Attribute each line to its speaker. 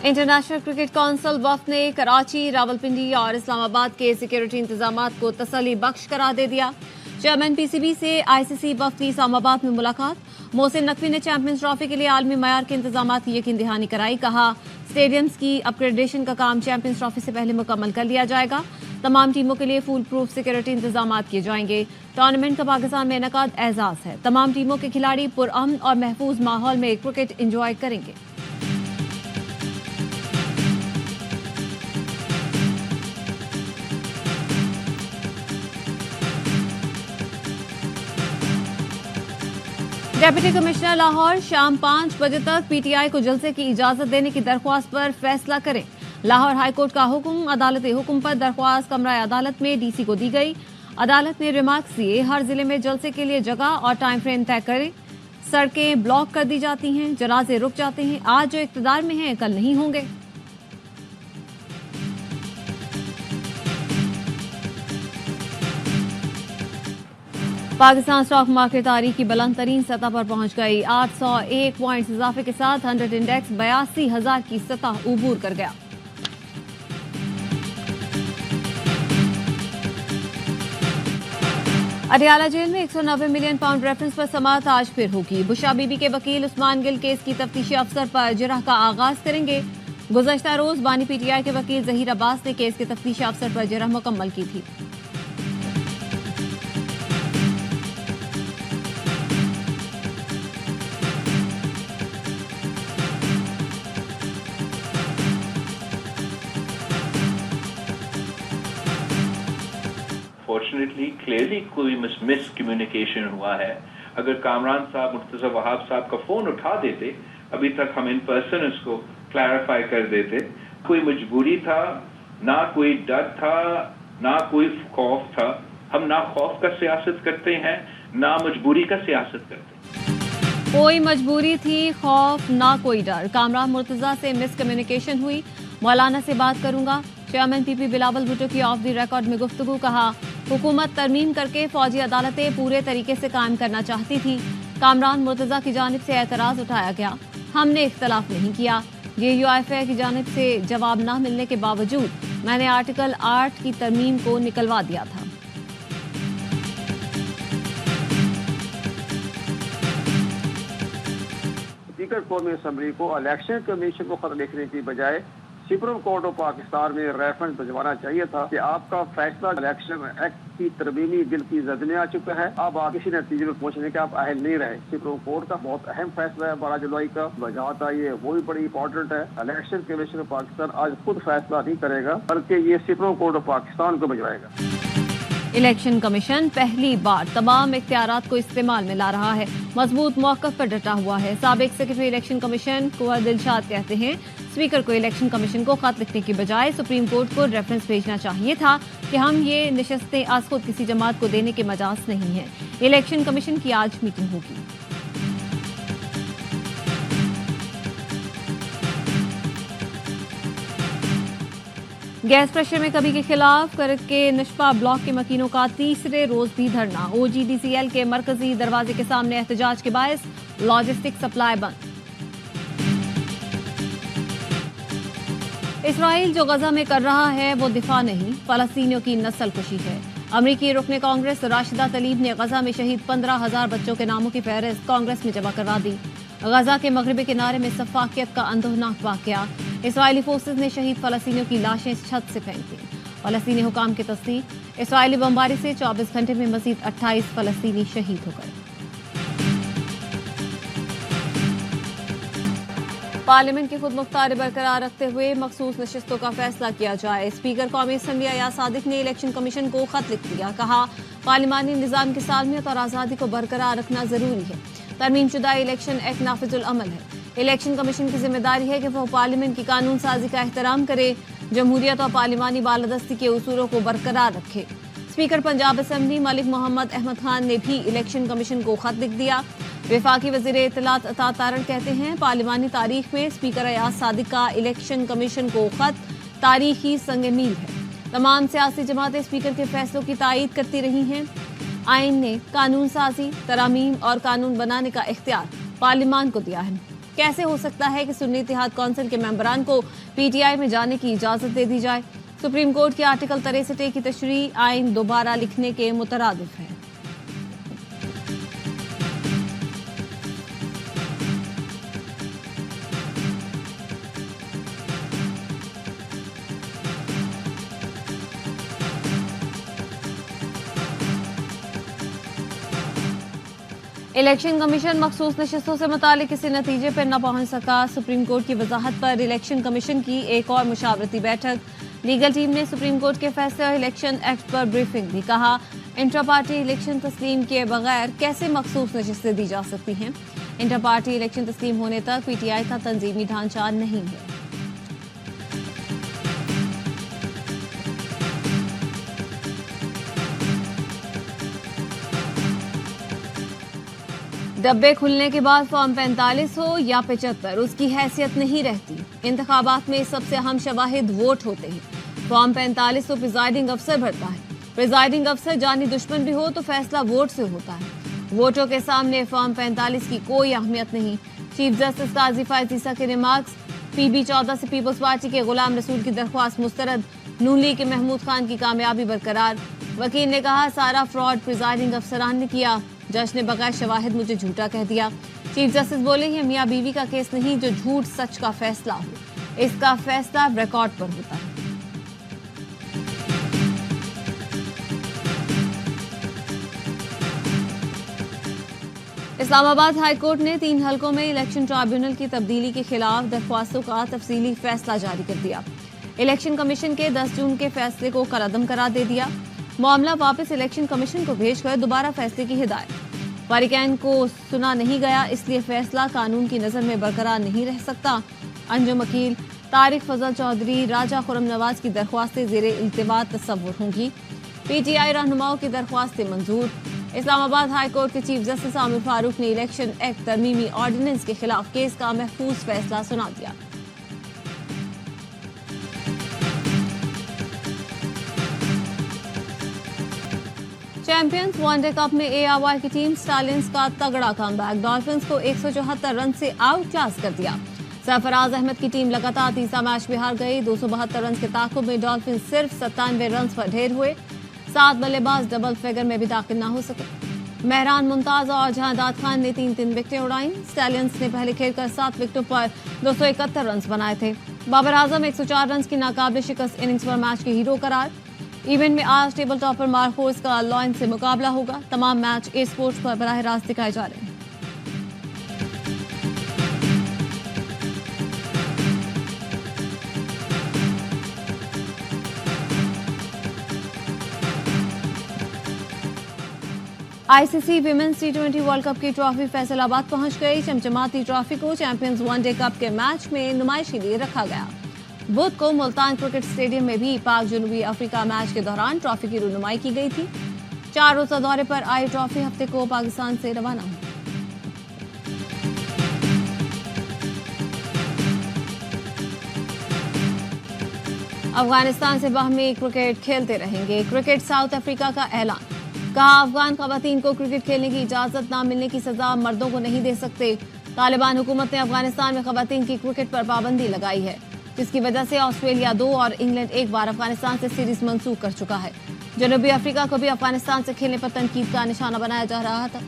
Speaker 1: International cricket council वफ़द ने कराची, रावलपिंडी और इस्लामाबाद के सिक्योरिटी इंतजामात को तसल्ली बख्श करार दे दिया। चेयरमैन पीसीबी से आईसीसी वफ़द की इस्लामाबाद में मुलाकात। मोहसिन नकवी ने चैंपियंस ट्रॉफी के लिए आलमी मयार के इंतजामात की यकीन दहानी कराई। कहा, स्टेडियम्स की अपग्रेडेशन का काम चैंपियंस ट्रॉफी से पहले मुकम्मल कर लिया जाएगा। तमाम टीमों के लिए फुल प्रूफ सिक्योरिटी इंतजामात किए जाएंगे। टूर्नामेंट का पाकिस्तान में इनेकाद एजाज है। तमाम टीमों के खिलाड़ी पुरअमन और महफूज माहौल में क्रिकेट एंजॉय करेंगे। डेप्यूटी कमिश्नर लाहौर शाम 5 बजे तक पीटीआई को जलसे की इजाजत देने की दरख्वास्त पर फैसला करें। लाहौर हाईकोर्ट का हुक्म, अदालत हुक्म पर दरख्वास्त कमरा अदालत में डीसी को दी गई। अदालत ने रिमार्क्स दिए, हर जिले में जलसे के लिए जगह और टाइम फ्रेम तय करें। सड़कें ब्लॉक कर दी जाती हैं, जनाजे रुक जाते हैं। आज जो इक्तदार में हैं कल नहीं होंगे। पाकिस्तान स्टॉक मार्केट तारीख की बुलंद तरीन सतह पर पहुंच गई। 801 पॉइंट्स इजाफे के साथ 100 इंडेक्स 82,000 की सतह उबूर कर गया। अडियाला जेल में 190 मिलियन पाउंड रेफरेंस पर समाअत आज फिर होगी। बुशा बीबी के वकील उस्मान गिल केस की तफ्तीशी अफसर पर जिरह का आगाज करेंगे। गुज़श्ता रोज बानी पीटीआई के वकील जहीर अब्बास ने केस के तफ्तीशी अफसर पर जिरह मुकम्मल की थी।
Speaker 2: फॉर्चुनेटली क्लियरली कोई मिस कम्युनिकेशन हुआ है। अगर कामरान साहब, मुर्तज़ा वहाब साहब का फोन उठा देते, अभी तक हम इन पर्सन इसको क्लैरिफाई कर देते। कोई मजबूरी था, ना कोई डर था, ना कोई खौफ था। हम ना खौफ का सियासत करते हैं, ना मजबूरी का सियासत करते।
Speaker 1: कोई मजबूरी थी, खौफ ना कोई डर। कामरान मुर्तज़ा से मिस कम्युनिकेशन हुई, मौलाना से बात करूंगा। चेयरमैन पीपी बिलावल भुट्टो की ऑफ द रिकॉर्ड में गुफ्तगू। कहा, हुकूमत तरमीम करके फौजी अदालतें पूरे तरीके से कायम करना चाहती थी। कामरान मुर्तज़ा की जानिब से एतराज उठाया गया, हमने इख्तलाफ नहीं किया। JUIFA की जानिब से जवाब न मिलने के बावजूद मैंने आर्टिकल 8 की तरमीम को निकलवा दिया था।
Speaker 3: स्पीकर कौमी असम्बली को इलेक्शन कमीशन को खत लिखने की बजाय सुप्रीम कोर्ट ऑफ पाकिस्तान में रेफरेंस भिजवाना चाहिए था कि आपका फैसला इलेक्शन एक्ट की तरमीमी बिल की जद में आ चुका है। अब आप किसी नतीजे में पहुंचने के आप अहल नहीं रहे। सुप्रीम कोर्ट का बहुत अहम फैसला है 12 जुलाई का, वजाहत आई है, वो भी बड़ी इंपॉर्टेंट है। इलेक्शन कमीशन ऑफ पाकिस्तान आज खुद फैसला नहीं करेगा, बल्कि ये सुप्रीम कोर्ट ऑफ पाकिस्तान को भिजवाएगा।
Speaker 1: इलेक्शन कमीशन पहली बार तमाम इख्तियारात को इस्तेमाल में ला रहा है, मजबूत मौक़िफ़ पर डटा हुआ है। साबिक सेक्रेटरी इलेक्शन कमीशन कुंवर दिलशाद कहते हैं, स्पीकर को इलेक्शन कमीशन को खत लिखने की बजाय सुप्रीम कोर्ट को रेफरेंस भेजना चाहिए था कि हम ये नशस्तें आज खुद किसी जमात को देने के मजाज नहीं है। इलेक्शन कमीशन की आज मीटिंग होगी। गैस प्रेशर में कमी के खिलाफ करके नशपा ब्लॉक के मकीनों का तीसरे रोज भी धरना। OGDCL के मरकजी दरवाजे के सामने एहतजाज के बायस लॉजिस्टिक सप्लाई बंद। इसराइल जो गजा में कर रहा है वो दिफा नहीं, फलस्तीनियों की नस्ल कुशी है। अमरीकी रुकने कांग्रेस राशिदा तलीब ने गजा में शहीद 15,000 बच्चों के नामों की फहरिस्त कांग्रेस में जमा करवा दी। गजा के मगरबी किनारे में सफाकियत का अंदोहनाक वाकया। इसराइली फोर्सेज ने शहीद फलस्तीनियों की लाशें छत से फेंक दी। फलस्तीनी हुकाम की तस्दीक, इसराइली बमबारी से 24 घंटे में मजीद 28 फलस्तीनी शहीद हो गए। पार्लियामेंट की खुद मुख्तारी बरकरार रखते हुए मखसूस नशिस्तों का फैसला किया जाए। स्पीकर कौमी असम्बली अयाज सादिक ने इलेक्शन कमीशन को खत लिख दिया। कहा, पार्लिमानी निज़ाम की सालमियत और आज़ादी को बरकरार रखना जरूरी है। तरमीम शुदा इलेक्शन एक्ट नाफिजुल अमल है। इलेक्शन कमीशन की जिम्मेदारी है कि वह पार्लियामेंट की कानून साजी का एहतराम करे, जमहूरियत और पार्लिमानी बालादस्ती के उसूलों को बरकरार रखे। स्पीकर पंजाब असम्बली मलिक मोहम्मद अहमद खान ने भी इलेक्शन कमीशन को खत लिख दिया। वफाकी वज़ीर इत्तलात अता तारड़ कहते हैं, पार्लिमानी तारीख में स्पीकर अयाज सादिक का इलेक्शन कमीशन को खत तारीखी संग मील है। तमाम सियासी जमातें स्पीकर के फैसलों की तायीद करती रही हैं। आइन ने कानून साजी, तरामीम और कानून बनाने का इख्तियार पार्लिमान को दिया है। कैसे हो सकता है कि सुन्नी इत्तेहाद कौंसिल के मेंबरान को पीटीआई में जाने की इजाजत दे दी जाए? सुप्रीम कोर्ट के आर्टिकल 63 की तशरीह आइन दोबारा लिखने के मुतरादिफ है। इलेक्शन कमीशन मखसूस नशिस्तों से मुतालिक किसी नतीजे पर न पहुंच सका। सुप्रीम कोर्ट की वजाहत पर इलेक्शन कमीशन की एक और मुशावरती बैठक। लीगल टीम ने सुप्रीम कोर्ट के फैसले और इलेक्शन एक्ट पर ब्रीफिंग दी। कहा, इंटर पार्टी इलेक्शन तस्लीम किए बगैर कैसे मखसूस नशिस्तें दी जा सकती हैं? इंटर पार्टी इलेक्शन तस्लीम होने तक पीटीआई का तंजीमी ढांचा नहीं है। डब्बे खुलने के बाद फॉर्म 45 हो या 75 उसकी हैसियत नहीं रहती। इंतखाबात में सबसे अहम शवाहिद वोट होते हैं। फॉर्म 45 तो प्रिजाइडिंग अफसर भरता है। प्रिजाइडिंग अफसर जानी दुश्मन भी हो तो फैसला वोट से होता है। वोटों के सामने फॉर्म 45 की कोई अहमियत नहीं। चीफ जस्टिस काजी फायज ईसा के रिमार्क्स। PB 14 से पीपल्स पार्टी के गुलाम रसूल की दरख्वास्त मुस्तरद। नून लीग के महमूद खान की कामयाबी बरकरार। वकील ने कहा, सारा फ्रॉड प्रिजाइडिंग अफसरान ने किया। जज ने बगैर शवाहिद मुझे झूठा कह दिया। चीफ जस्टिस बोले, ये मियां बीवी का केस नहीं जो झूठ सच का फैसला हो। इसका फैसला रिकॉर्ड पर होता है। इस्लामाबाद हाई कोर्ट ने 3 हलकों में इलेक्शन ट्राइब्यूनल की तब्दीली के खिलाफ दरख्वास्तों का तफसीली फैसला जारी कर दिया। इलेक्शन कमीशन के 10 जून के फैसले को कलअदम करार दे दिया। मामला वापस इलेक्शन कमीशन को भेजकर दोबारा फैसले की हिदायत। वारिकैन को सुना नहीं गया, इसलिए फैसला कानून की नजर में बरकरार नहीं रह सकता। अंजुम वकील तारिक फजल चौधरी राजा खुरम नवाज की दरख्वास्तें ज़ेरे इल्तिवा तस्वुर होंगी। पीटीआई रहनुमाओं की दरख्वास्तें मंजूर। इस्लामाबाद हाई कोर्ट के चीफ जस्टिस आमिर फारूक ने इलेक्शन एक्ट तरमीमी ऑर्डिनेंस के खिलाफ केस का महफूज फैसला सुना दिया। चैंपियंस वनडे कप में ARY की टीम स्टालियंस का तगड़ा कमबैक। डॉल्फिन्स को 174 रन से आउट क्लास कर दिया। सरफराज अहमद की टीम लगातार तीसरा मैच भी हार गई। 272 रन के ताकुब में डॉल्फिन्स सिर्फ 97 रन पर ढेर हुए। 7 बल्लेबाज डबल फिगर में भी दाखिल न हो सके। मेहरान मुमताज और जहांदाद खान ने 3-3 विकेटें उड़ाईं। स्टालियंस ने पहले खेलकर 7 विकेटों पर 271 रन बनाए थे। बाबर आजम 104 रन की नाकाबिल शिकस्त इनिंग्स पर मैच के हीरो करार। इवेंट में आज टेबल टॉपर मार्कोस का लॉयन से मुकाबला होगा। तमाम मैच ए स्पोर्ट्स पर बराह रास्त दिखाए जा रहे हैं। ICC women's T20 world cup की ट्रॉफी फैसलाबाद पहुंच गई। चमचमाती ट्रॉफी को चैंपियंस वनडे कप के मैच में नुमाइश के लिए रखा गया। बुध को मुल्तान क्रिकेट स्टेडियम में भी पाक जनूबी अफ्रीका मैच के दौरान ट्रॉफी की रुनुमाई की गई थी। 4 रोज़ा दौरे पर आई ट्रॉफी हफ्ते को पाकिस्तान से रवाना हुई। अफगानिस्तान से बाहमी क्रिकेट खेलते रहेंगे। क्रिकेट साउथ अफ्रीका का ऐलान। कहा, अफगान खवातीन को क्रिकेट खेलने की इजाजत न मिलने की सजा मर्दों को नहीं दे सकते। तालिबान हुकूमत ने अफगानिस्तान में खवातीन की क्रिकेट पर पाबंदी लगाई है, जिसकी वजह से ऑस्ट्रेलिया 2 और इंग्लैंड 1 बार अफगानिस्तान से सीरीज मंसूख कर चुका है। जनूबी अफ्रीका को भी अफगानिस्तान से खेलने पर तनकीद का निशाना बनाया जा रहा था।